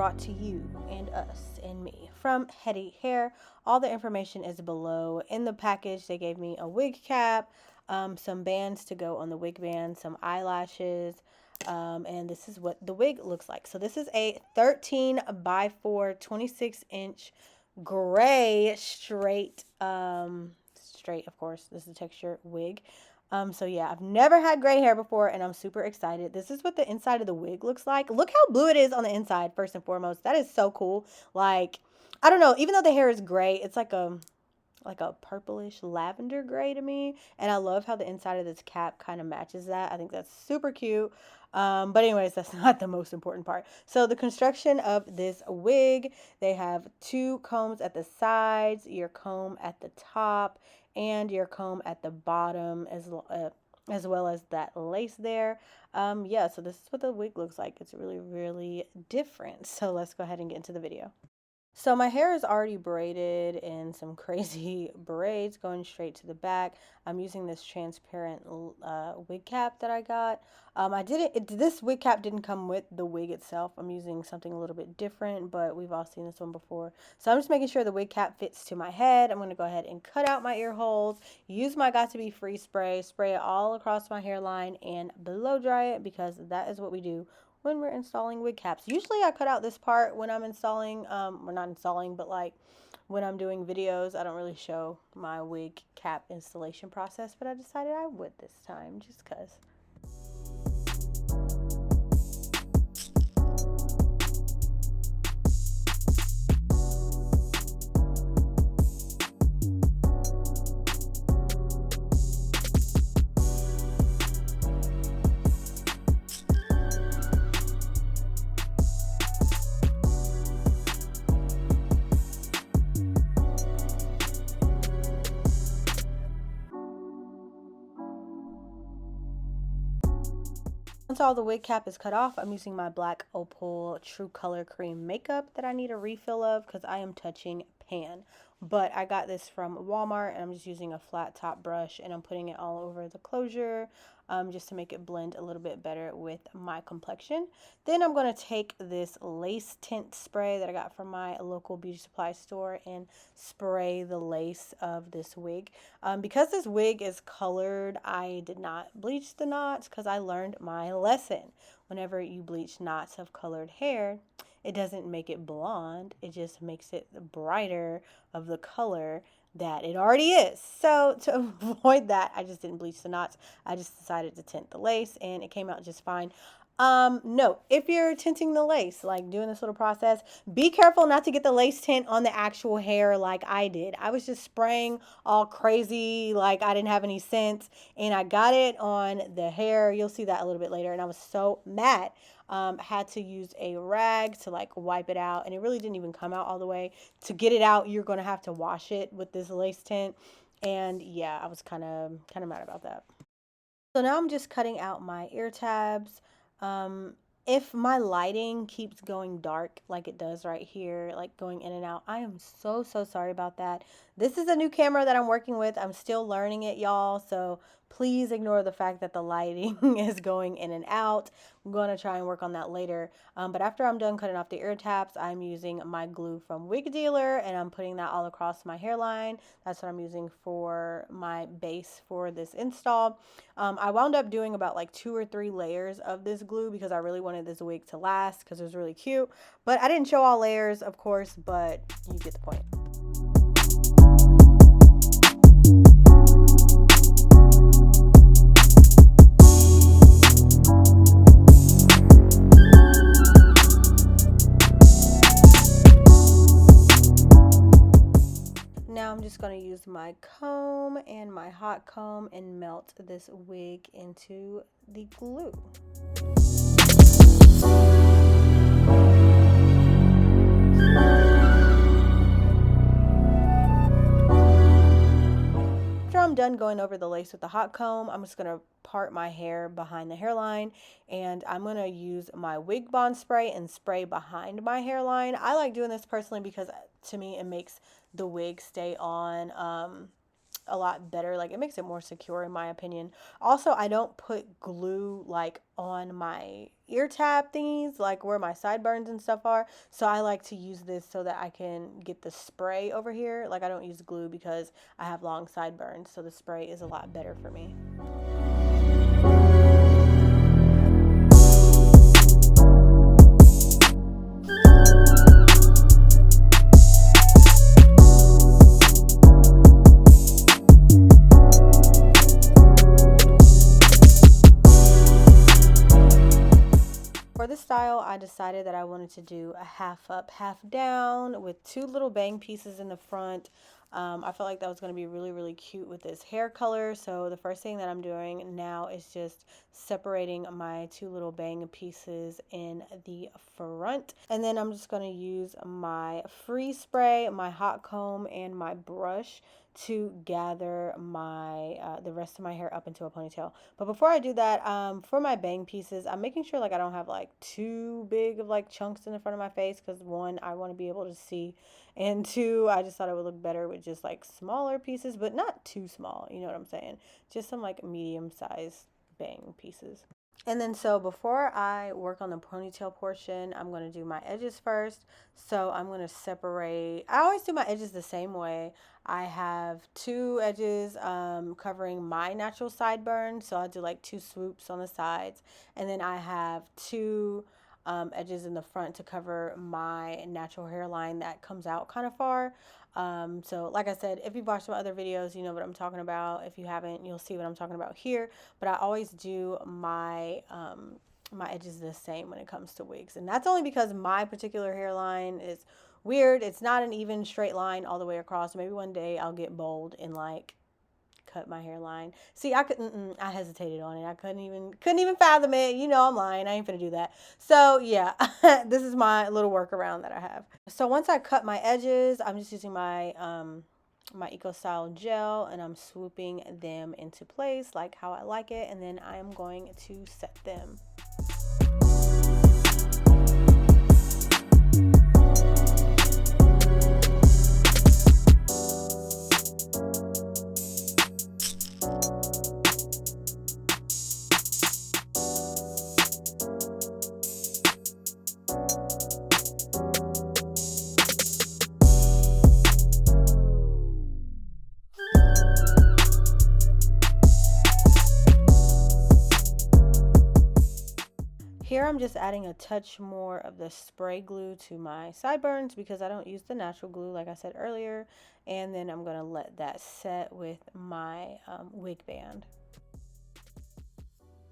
brought to you and us and me from Hedy Hair. All the information is below. In the package, they gave me a wig cap, some bands to go on the wig band, some eyelashes, and this is what the wig looks like. So this is a 13 by 4, 26-inch gray straight, straight, of course, this is a texture wig. So yeah, I've never had gray hair before and I'm super excited. This is what the inside of the wig looks like. Look how blue it is on the inside, first and foremost. That is so cool. Like, I don't know, even though the hair is gray, it's like a purplish lavender gray to me, and I love how the inside of this cap kind of matches that. I think that's super cute. But anyways, that's not the most important part. So the construction of this wig, they have 2 combs at the sides, your comb at the top, and your comb at the bottom, as well as that lace there. Yeah, so this is what the wig looks like. It's really, really different. So let's go ahead and get into the video. So my hair is already braided in some crazy braids going straight to the back. I'm using this transparent wig cap that I got. This wig cap didn't come with the wig itself. I'm using something a little bit different, but we've all seen this one before. So I'm just making sure the wig cap fits to my head. I'm going to go ahead and cut out my ear holes, use my Got To Be Free spray it all across my hairline, and blow dry it, because that is what we do when we're installing wig caps. Usually I cut out this part when I'm installing, we're not installing, but like when I'm doing videos. I don't really show my wig cap installation process, but I decided I would this time just because. Once all the wig cap is cut off, I'm using my black Opal True Color Cream makeup that I need a refill of because I am touching pan. But I got this from Walmart, and I'm just using a flat top brush, and I'm putting it all over the closure just to make it blend a little bit better with my complexion. Then I'm going to take this lace tint spray that I got from my local beauty supply store and spray the lace of this wig. Because this wig is colored, I did not bleach the knots because I learned my lesson. Whenever you bleach knots of colored hair, it doesn't make it blonde, it just makes it brighter of the color that it already is. So to avoid that, I just didn't bleach the knots. I just decided to tint the lace, and it came out just fine. No, if you're tinting the lace, like doing this little process, be careful not to get the lace tint on the actual hair like I did. I was just spraying all crazy, like I didn't have any sense, and I got it on the hair. You'll see that a little bit later, and I was so mad. Had to use a rag to like wipe it out, and it really didn't even come out all the way. To get it out, you're going to have to wash it with this lace tint, and yeah, I was kind of mad about that. So now I'm just cutting out my ear tabs. If my lighting keeps going dark like it does right here, like going in and out, I am so sorry about that. This is a new camera that I'm working with. I'm still learning it, y'all, so please ignore the fact that the lighting is going in and out. I'm going to try and work on that later. But after I'm done cutting off the ear tabs, I'm using my glue from Wig Dealer, and I'm putting that all across my hairline. That's what I'm using for my base for this install. I wound up doing about like 2 or 3 layers of this glue because I really wanted this wig to last because it was really cute. But I didn't show all layers, of course, but you get the point. Now I'm just going to use my comb and my hot comb and melt this wig into the glue. After I'm done going over the lace with the hot comb, I'm just going to part my hair behind the hairline, and I'm going to use my wig bond spray and spray behind my hairline. I like doing this personally because to me it makes the wig stay on a lot better. Like, it makes it more secure in my opinion. Also, I don't put glue like on my ear tab thingies, like where my sideburns and stuff are. So I like to use this so that I can get the spray over here. Like, I don't use glue because I have long sideburns, so the spray is a lot better for me. For this style, I decided that I wanted to do a half up, half down with two little bang pieces in the front. I felt like that was going to be really, really cute with this hair color. So the first thing that I'm doing now is just separating my two little bang pieces in the front. And then I'm just going to use my free spray, my hot comb, and my brush to gather my the rest of my hair up into a ponytail. But before I do that, for my bang pieces, I'm making sure like I don't have like too big of like chunks in the front of my face, because one, I want to be able to see, and two, I just thought it would look better with just like smaller pieces, but not too small, you know what I'm saying? Just some like medium sized bang pieces. And then so before I work on the ponytail portion, I'm going to do my edges first. So I'm going to separate, I always do my edges the same way. I have two edges covering my natural sideburns. So I'll do like two swoops on the sides. And then I have two edges in the front to cover my natural hairline that comes out kind of far. So like I said, if you've watched my other videos, you know what I'm talking about. If you haven't, you'll see what I'm talking about here. But I always do my my edges the same when it comes to wigs. And that's only because my particular hairline is weird. It's not an even straight line all the way across. Maybe one day I'll get bold and like cut my hairline. See, I hesitated on it. I couldn't even fathom it. You know I'm lying. I ain't gonna do that. So yeah, this is my little workaround that I have. So once I cut my edges, I'm just using my my Eco Style gel, and I'm swooping them into place like how I like it, and then I am going to set them. Here I'm just adding a touch more of the spray glue to my sideburns because I don't use the natural glue like I said earlier. And then I'm going to let that set with my wig band.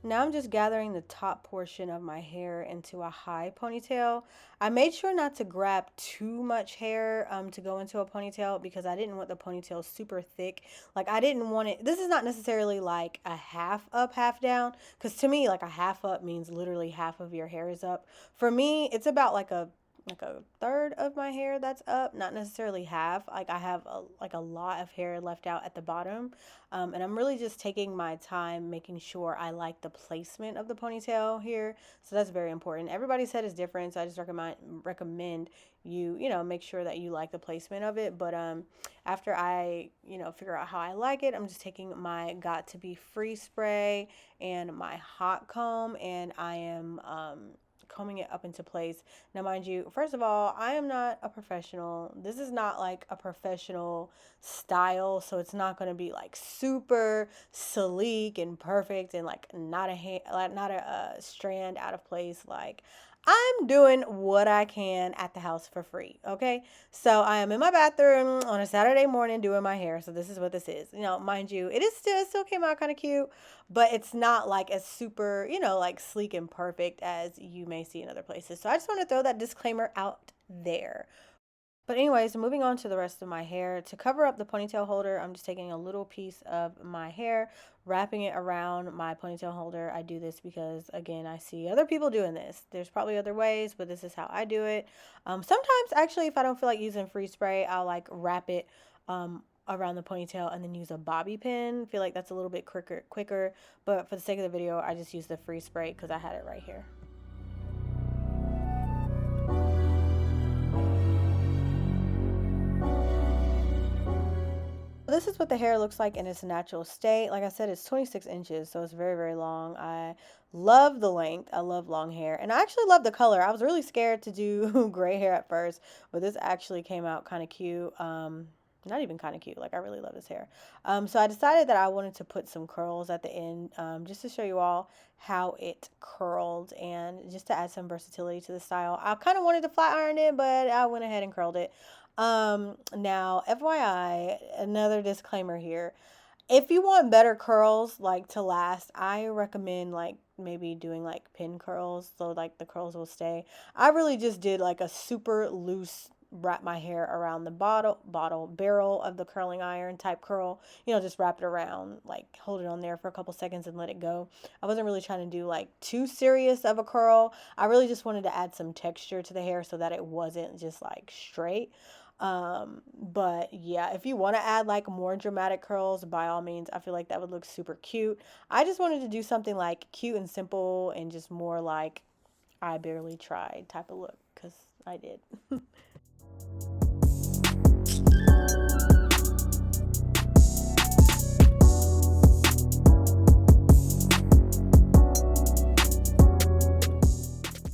Now I'm just gathering the top portion of my hair into a high ponytail. I made sure not to grab too much hair to go into a ponytail because I didn't want the ponytail super thick. Like I didn't want it, this is not necessarily like a half up, half down. Because to me, like a half up means literally half of your hair is up. For me, it's about like a third of my hair that's up, not necessarily half. Like I have a lot of hair left out at the bottom, and I'm really just taking my time making sure I like the placement of the ponytail here. So that's very important. Everybody's head is different, so I just recommend you know, make sure that you like the placement of it. But after I figure out how I like it, I'm just taking my Got to Be Free spray and my hot comb, and I am combing it up into place. Now, mind you, first of all, I am not a professional. This is not like a professional style, so it's not going to be like super sleek and perfect and like not a strand out of place. Like I'm doing what I can at the house for free, okay? So I am in my bathroom on a Saturday morning doing my hair. So this is what this is. You know, mind you, it still came out kind of cute, but it's not like as super, you know, like sleek and perfect as you may see in other places. So I just want to throw that disclaimer out there. But anyways, moving on to the rest of my hair. To cover up the ponytail holder, I'm just taking a little piece of my hair, wrapping it around my ponytail holder. I do this because, again, I see other people doing this. There's probably other ways, but this is how I do it. Sometimes, actually, if I don't feel like using free spray, I'll like wrap it around the ponytail and then use a bobby pin. I feel like that's a little bit quicker. But for the sake of the video, I just use the free spray because I had it right here. This is what the hair looks like in its natural state. Like I said, it's 26 inches, so it's very, very long. I love the length. I love long hair. And I actually love the color. I was really scared to do gray hair at first, but this actually came out kind of cute. Not even kind of cute. Like, I really love this hair. So I decided that I wanted to put some curls at the end, just to show you all how it curled and just to add some versatility to the style. I kind of wanted to flat iron it, but I went ahead and curled it. Now, FYI, another disclaimer here. If you want better curls, like to last, I recommend like maybe doing like pin curls so like the curls will stay. I really just did like a super loose wrap my hair around the barrel of the curling iron type curl, just wrap it around, like hold it on there for a couple seconds and let it go. I wasn't really trying to do like too serious of a curl. I really just wanted to add some texture to the hair so that it wasn't just like straight. But yeah, if you want to add like more dramatic curls, by all means, I feel like that would look super cute. I just wanted to do something like cute and simple and just more like I barely tried type of look because I did.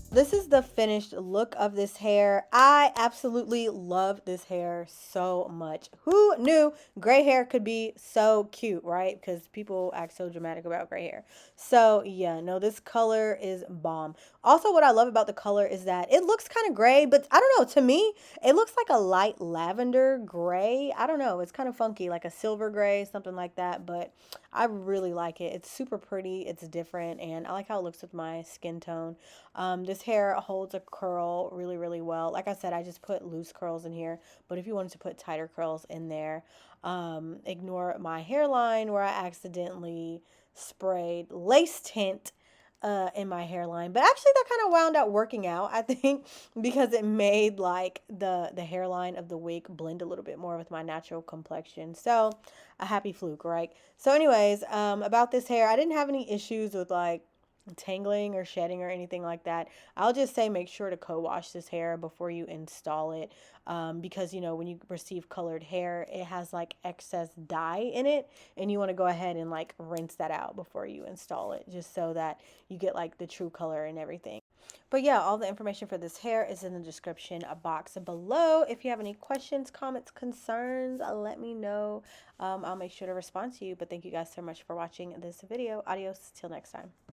This is the finished look of this hair. I absolutely love this hair so much. Who knew gray hair could be so cute, right? Because people act so dramatic about gray hair. So yeah, no, this color is bomb. Also, what I love about the color is that it looks kind of gray, but I don't know, to me, it looks like a light lavender gray. I don't know, it's kind of funky, like a silver gray, something like that, but I really like it. It's super pretty, it's different, and I like how it looks with my skin tone. This hair holds a curl really, really well. Like I said, I just put loose curls in here, but if you wanted to put tighter curls in there, ignore my hairline where I accidentally sprayed lace tint in my hairline. But actually that kind of wound up working out, I think, because it made like the hairline of the wig blend a little bit more with my natural complexion. So a happy fluke, right? So anyways, about this hair, I didn't have any issues with like tangling or shedding or anything like that. I'll just say make sure to co-wash this hair before you install it, because when you receive colored hair, it has like excess dye in it, and you want to go ahead and like rinse that out before you install it, just so that you get like the true color and everything. But yeah, all the information for this hair is in the description box below. If you have any questions, comments, concerns, let me know. I'll make sure to respond to you. But thank you guys so much for watching this video. Adios till next time.